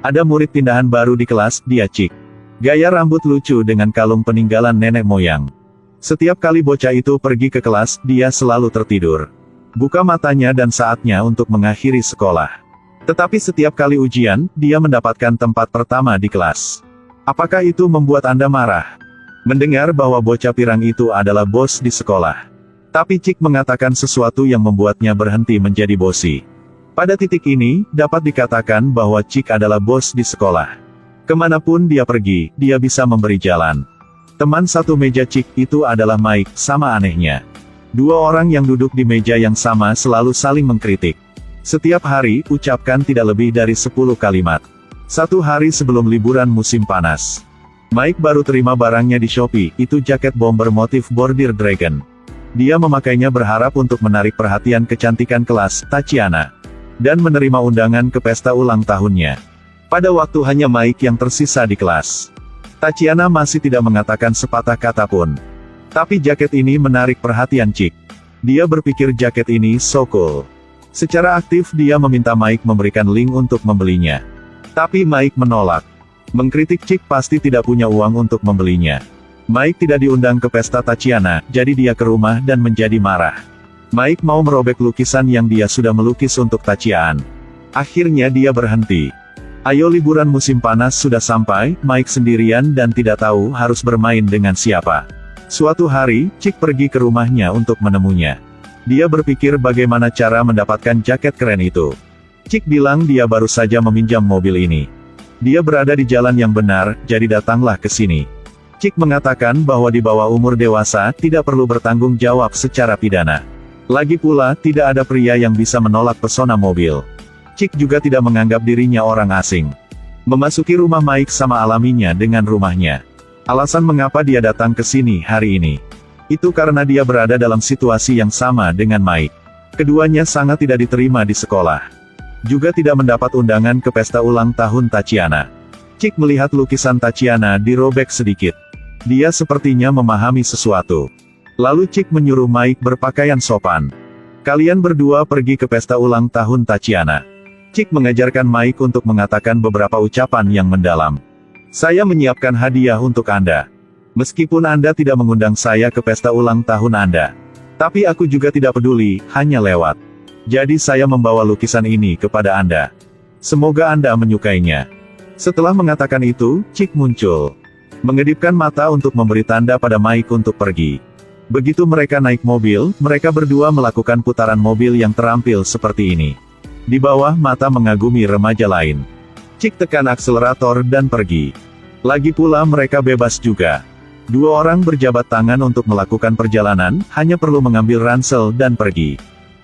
Ada murid pindahan baru di kelas, dia Cik. Gaya rambut lucu dengan kalung peninggalan nenek moyang. Setiap kali bocah itu pergi ke kelas, dia selalu tertidur. Buka matanya dan saatnya untuk mengakhiri sekolah. Tetapi setiap kali ujian, dia mendapatkan tempat pertama di kelas. Apakah itu membuat Anda marah? Mendengar bahwa bocah pirang itu adalah bos di sekolah. Tapi Cik mengatakan sesuatu yang membuatnya berhenti menjadi bosi. Pada titik ini, dapat dikatakan bahwa Cik adalah bos di sekolah. Kemanapun dia pergi, dia bisa memberi jalan. Teman satu meja Cik itu adalah Mike, sama anehnya. Dua orang yang duduk di meja yang sama selalu saling mengkritik. Setiap hari, ucapkan tidak lebih dari 10 kalimat. Satu hari sebelum liburan musim panas. Mike baru terima barangnya di Shopee, itu jaket bomber motif bordir dragon. Dia memakainya berharap untuk menarik perhatian kecantikan kelas, Tatiana. Dan menerima undangan ke pesta ulang tahunnya. Pada waktu hanya Mike yang tersisa di kelas. Tatiana masih tidak mengatakan sepatah kata pun. Tapi jaket ini menarik perhatian Cik. Dia berpikir jaket ini so cool. Secara aktif dia meminta Mike memberikan link untuk membelinya. Tapi Mike menolak. Mengkritik Cik pasti tidak punya uang untuk membelinya. Mike tidak diundang ke pesta Tatiana, jadi dia ke rumah dan menjadi marah. Mike mau merobek lukisan yang dia sudah melukis untuk Tatiana. Akhirnya dia berhenti. Ayo liburan musim panas sudah sampai, Mike sendirian dan tidak tahu harus bermain dengan siapa. Suatu hari, Cik pergi ke rumahnya untuk menemunya. Dia berpikir bagaimana cara mendapatkan jaket keren itu. Cik bilang dia baru saja meminjam mobil ini. Dia berada di jalan yang benar, jadi datanglah ke sini. Cik mengatakan bahwa di bawah umur dewasa, tidak perlu bertanggung jawab secara pidana. Lagi pula, tidak ada pria yang bisa menolak pesona mobil. Cik juga tidak menganggap dirinya orang asing. Memasuki rumah Mike sama alaminya dengan rumahnya. Alasan mengapa dia datang ke sini hari ini. Itu karena dia berada dalam situasi yang sama dengan Mike. Keduanya sangat tidak diterima di sekolah. Juga tidak mendapat undangan ke pesta ulang tahun Tatiana. Cik melihat lukisan Tatiana dirobek sedikit. Dia sepertinya memahami sesuatu. Lalu Cik menyuruh Mike berpakaian sopan. Kalian berdua pergi ke pesta ulang tahun Tatiana. Cik mengajarkan Mike untuk mengatakan beberapa ucapan yang mendalam. Saya menyiapkan hadiah untuk Anda. Meskipun Anda tidak mengundang saya ke pesta ulang tahun Anda. Tapi aku juga tidak peduli, hanya lewat. Jadi saya membawa lukisan ini kepada Anda. Semoga Anda menyukainya. Setelah mengatakan itu, Cik muncul. Mengedipkan mata untuk memberi tanda pada Mike untuk pergi. Begitu mereka naik mobil, mereka berdua melakukan putaran mobil yang terampil seperti ini. Di bawah mata mengagumi remaja lain. Cik tekan akselerator dan pergi. Lagi pula mereka bebas juga. Dua orang berjabat tangan untuk melakukan perjalanan, hanya perlu mengambil ransel dan pergi.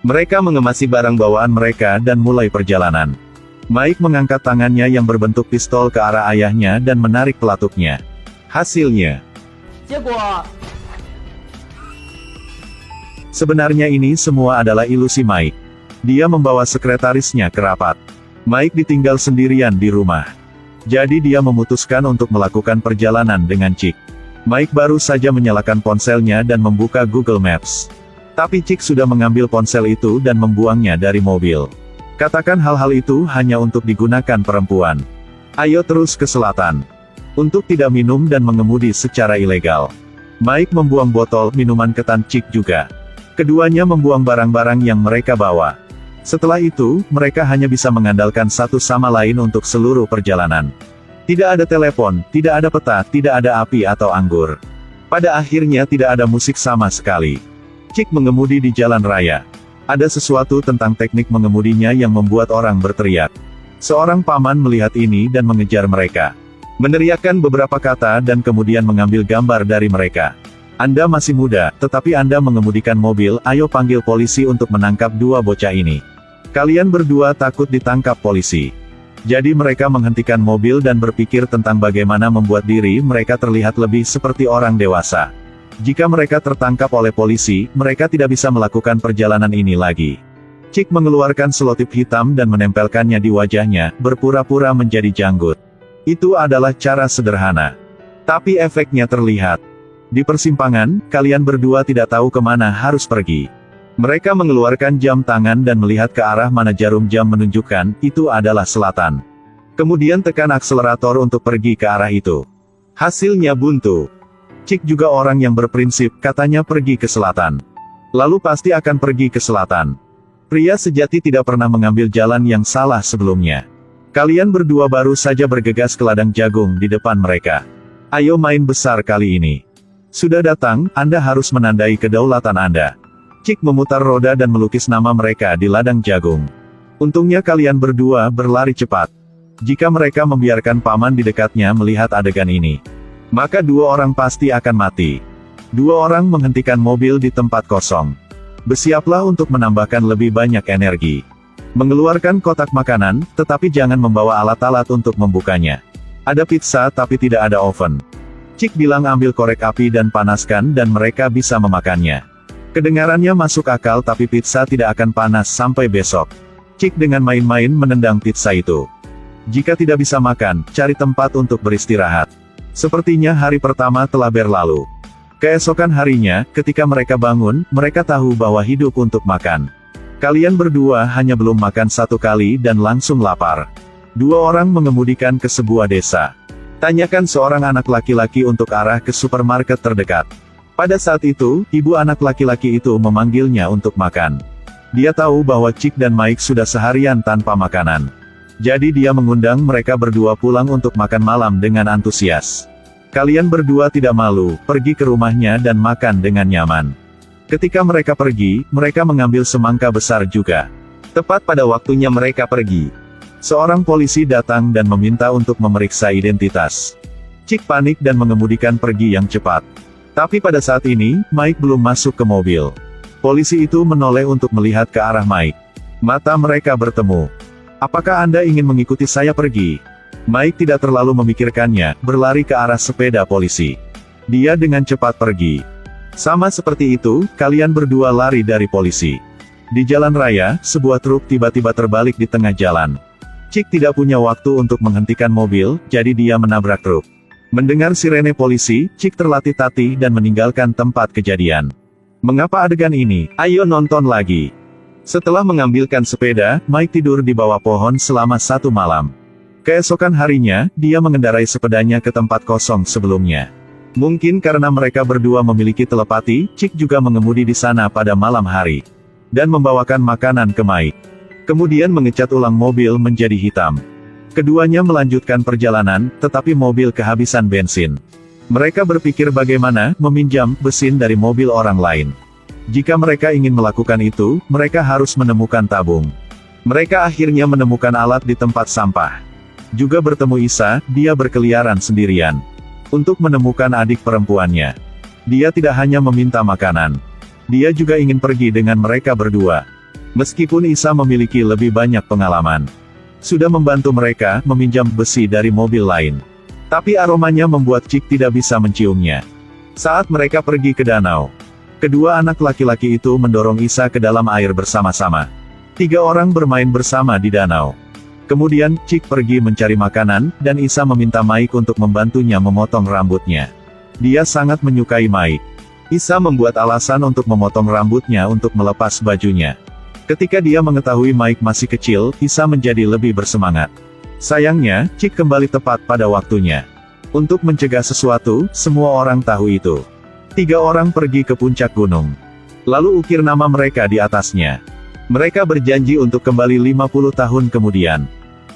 Mereka mengemasi barang bawaan mereka dan mulai perjalanan. Mike mengangkat tangannya yang berbentuk pistol ke arah ayahnya dan menarik pelatuknya. Hasilnya. Sebenarnya ini semua adalah ilusi Mike. Dia membawa sekretarisnya ke rapat. Mike ditinggal sendirian di rumah. Jadi dia memutuskan untuk melakukan perjalanan dengan Cik. Mike baru saja menyalakan ponselnya dan membuka Google Maps. Tapi Cik sudah mengambil ponsel itu dan membuangnya dari mobil. Katakan hal-hal itu hanya untuk digunakan perempuan. Ayo terus ke selatan. Untuk tidak minum dan mengemudi secara ilegal. Mike membuang botol minuman ketan Cik juga. Keduanya membuang barang-barang yang mereka bawa. Setelah itu, mereka hanya bisa mengandalkan satu sama lain untuk seluruh perjalanan. Tidak ada telepon, tidak ada peta, tidak ada api atau anggur. Pada akhirnya tidak ada musik sama sekali. Cik mengemudi di jalan raya. Ada sesuatu tentang teknik mengemudinya yang membuat orang berteriak. Seorang paman melihat ini dan mengejar mereka. Meneriakkan beberapa kata dan kemudian mengambil gambar dari mereka. Anda masih muda, tetapi Anda mengemudikan mobil, ayo panggil polisi untuk menangkap dua bocah ini. Kalian berdua takut ditangkap polisi. Jadi mereka menghentikan mobil dan berpikir tentang bagaimana membuat diri mereka terlihat lebih seperti orang dewasa. Jika mereka tertangkap oleh polisi, mereka tidak bisa melakukan perjalanan ini lagi. Cik mengeluarkan selotip hitam dan menempelkannya di wajahnya, berpura-pura menjadi janggut. Itu adalah cara sederhana. Tapi efeknya terlihat. Di persimpangan, kalian berdua tidak tahu kemana harus pergi. Mereka mengeluarkan jam tangan dan melihat ke arah mana jarum jam menunjukkan, itu adalah selatan. Kemudian tekan akselerator untuk pergi ke arah itu. Hasilnya buntu. Cik juga orang yang berprinsip, katanya pergi ke selatan. Lalu pasti akan pergi ke selatan. Pria sejati tidak pernah mengambil jalan yang salah sebelumnya. Kalian berdua baru saja bergegas ke ladang jagung di depan mereka. Ayo main besar kali ini. Sudah datang, Anda harus menandai kedaulatan Anda. Cik memutar roda dan melukis nama mereka di ladang jagung. Untungnya kalian berdua berlari cepat. Jika mereka membiarkan paman di dekatnya melihat adegan ini, maka dua orang pasti akan mati. Dua orang menghentikan mobil di tempat kosong. Bersiaplah untuk menambahkan lebih banyak energi. Mengeluarkan kotak makanan, tetapi jangan membawa alat-alat untuk membukanya. Ada pizza tapi tidak ada oven. Cik bilang ambil korek api dan panaskan dan mereka bisa memakannya. Kedengarannya masuk akal tapi pizza tidak akan panas sampai besok. Cik dengan main-main menendang pizza itu. Jika tidak bisa makan, cari tempat untuk beristirahat. Sepertinya hari pertama telah berlalu. Keesokan harinya, ketika mereka bangun, mereka tahu bahwa hidup untuk makan. Kalian berdua hanya belum makan satu kali dan langsung lapar. Dua orang mengemudikan ke sebuah desa. Tanyakan seorang anak laki-laki untuk arah ke supermarket terdekat. Pada saat itu, ibu anak laki-laki itu memanggilnya untuk makan. Dia tahu bahwa Cik dan Mike sudah seharian tanpa makanan. Jadi dia mengundang mereka berdua pulang untuk makan malam dengan antusias. Kalian berdua tidak malu, pergi ke rumahnya dan makan dengan nyaman. Ketika mereka pergi, mereka mengambil semangka besar juga. Tepat pada waktunya mereka pergi, seorang polisi datang dan meminta untuk memeriksa identitas. Cik panik dan mengemudikan pergi yang cepat. Tapi pada saat ini, Mike belum masuk ke mobil. Polisi itu menoleh untuk melihat ke arah Mike. Mata mereka bertemu. Apakah Anda ingin mengikuti saya pergi? Mike tidak terlalu memikirkannya, berlari ke arah sepeda polisi. Dia dengan cepat pergi. Sama seperti itu, kalian berdua lari dari polisi. Di jalan raya, sebuah truk tiba-tiba terbalik di tengah jalan. Cik tidak punya waktu untuk menghentikan mobil, jadi dia menabrak truk. Mendengar sirene polisi, Cik terlatih-tatih dan meninggalkan tempat kejadian. Mengapa adegan ini? Ayo nonton lagi. Setelah mengambilkan sepeda, Mike tidur di bawah pohon selama satu malam. Keesokan harinya, dia mengendarai sepedanya ke tempat kosong sebelumnya. Mungkin karena mereka berdua memiliki telepati, Cik juga mengemudi di sana pada malam hari. Dan membawakan makanan ke Mike. Kemudian mengecat ulang mobil menjadi hitam. Keduanya melanjutkan perjalanan, tetapi mobil kehabisan bensin. Mereka berpikir bagaimana meminjam mesin dari mobil orang lain. Jika mereka ingin melakukan itu, mereka harus menemukan tabung. Mereka akhirnya menemukan alat di tempat sampah. Juga bertemu Isa, dia berkeliaran sendirian. Untuk menemukan adik perempuannya. Dia tidak hanya meminta makanan. Dia juga ingin pergi dengan mereka berdua. Meskipun Isa memiliki lebih banyak pengalaman. Sudah membantu mereka meminjam besi dari mobil lain. Tapi aromanya membuat Cik tidak bisa menciumnya. Saat mereka pergi ke danau, kedua anak laki-laki itu mendorong Isa ke dalam air bersama-sama. 3 orang bermain bersama di danau. Kemudian, Cik pergi mencari makanan, dan Isa meminta Mike untuk membantunya memotong rambutnya. Dia sangat menyukai Mike. Isa membuat alasan untuk memotong rambutnya untuk melepas bajunya. Ketika dia mengetahui Mike masih kecil, Isa menjadi lebih bersemangat. Sayangnya, Cik kembali tepat pada waktunya. Untuk mencegah sesuatu, semua orang tahu itu. 3 orang pergi ke puncak gunung. Lalu ukir nama mereka di atasnya. Mereka berjanji untuk kembali 50 tahun kemudian.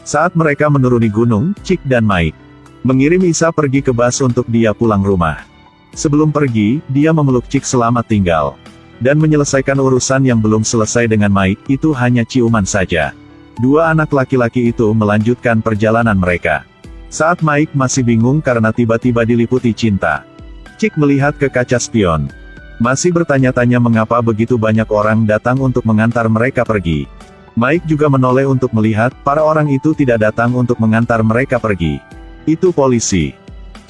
Saat mereka menuruni gunung, Cik dan Mike mengirim Isa pergi ke bus untuk dia pulang rumah. Sebelum pergi, dia memeluk Cik selamat tinggal. Dan menyelesaikan urusan yang belum selesai dengan Mike, itu hanya ciuman saja. 2 anak laki-laki itu melanjutkan perjalanan mereka. Saat Mike masih bingung karena tiba-tiba diliputi cinta. Cik melihat ke kaca spion. Masih bertanya-tanya mengapa begitu banyak orang datang untuk mengantar mereka pergi. Mike juga menoleh untuk melihat, para orang itu tidak datang untuk mengantar mereka pergi. Itu polisi.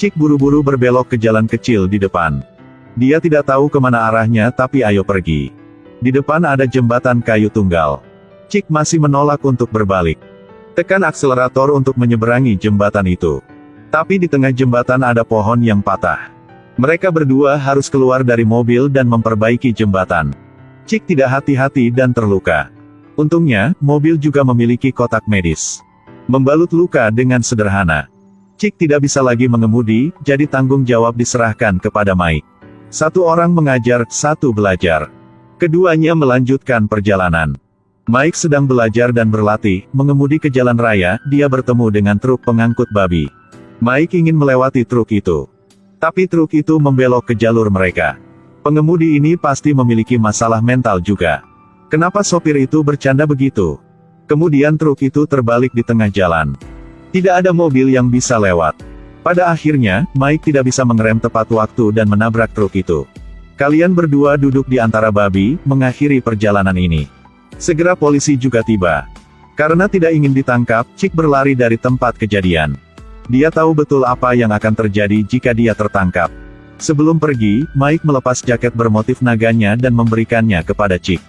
Cik buru-buru berbelok ke jalan kecil di depan. Dia tidak tahu kemana arahnya tapi ayo pergi. Di depan ada jembatan kayu tunggal. Cik masih menolak untuk berbalik. Tekan akselerator untuk menyeberangi jembatan itu. Tapi di tengah jembatan ada pohon yang patah. Mereka berdua harus keluar dari mobil dan memperbaiki jembatan. Cik tidak hati-hati dan terluka. Untungnya, mobil juga memiliki kotak medis. membalut luka dengan sederhana. Chick tidak bisa lagi mengemudi, jadi tanggung jawab diserahkan kepada Mike. Satu orang mengajar, satu belajar. Keduanya melanjutkan perjalanan. Mike sedang belajar dan berlatih, mengemudi ke jalan raya, dia bertemu dengan truk pengangkut babi. Mike ingin melewati truk itu. Tapi truk itu membelok ke jalur mereka. Pengemudi ini pasti memiliki masalah mental juga. Kenapa sopir itu bercanda begitu? Kemudian truk itu terbalik di tengah jalan. Tidak ada mobil yang bisa lewat. Pada akhirnya, Mike tidak bisa mengerem tepat waktu dan menabrak truk itu. Kalian berdua duduk di antara babi, mengakhiri perjalanan ini. Segera polisi juga tiba. Karena tidak ingin ditangkap, Chick berlari dari tempat kejadian. Dia tahu betul apa yang akan terjadi jika dia tertangkap. Sebelum pergi, Mike melepas jaket bermotif naganya dan memberikannya kepada Chick.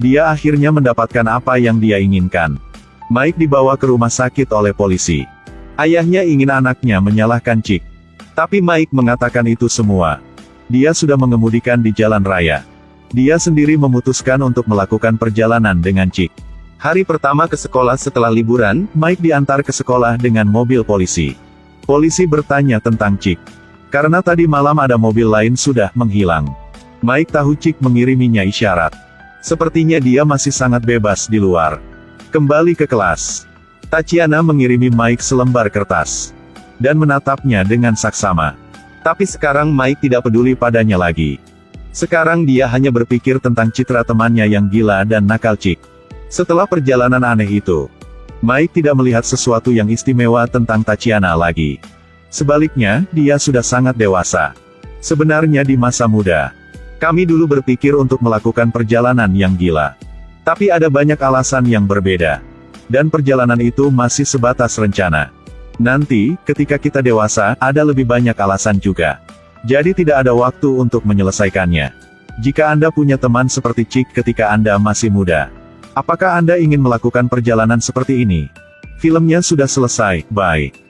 Dia akhirnya mendapatkan apa yang dia inginkan. Mike dibawa ke rumah sakit oleh polisi. Ayahnya ingin anaknya menyalahkan Chick. Tapi Mike mengatakan itu semua. Dia sudah mengemudikan di jalan raya. Dia sendiri memutuskan untuk melakukan perjalanan dengan Chick. Hari pertama ke sekolah setelah liburan, Mike diantar ke sekolah dengan mobil polisi. Polisi bertanya tentang Chick. Karena tadi malam ada mobil lain sudah menghilang. Mike tahu Chick mengiriminya isyarat. Sepertinya dia masih sangat bebas di luar. Kembali ke kelas. Tatiana mengirimi Mike selembar kertas. Dan menatapnya dengan saksama. Tapi sekarang Mike tidak peduli padanya lagi. Sekarang dia hanya berpikir tentang citra temannya yang gila dan nakal Chick. Setelah perjalanan aneh itu, Mike tidak melihat sesuatu yang istimewa tentang Tatiana lagi. Sebaliknya, dia sudah sangat dewasa. Sebenarnya di masa muda, kami dulu berpikir untuk melakukan perjalanan yang gila. Tapi ada banyak alasan yang berbeda. Dan perjalanan itu masih sebatas rencana. Nanti, ketika kita dewasa, ada lebih banyak alasan juga. Jadi tidak ada waktu untuk menyelesaikannya. Jika Anda punya teman seperti Chick ketika Anda masih muda, apakah Anda ingin melakukan perjalanan seperti ini? Filmnya sudah selesai, bye.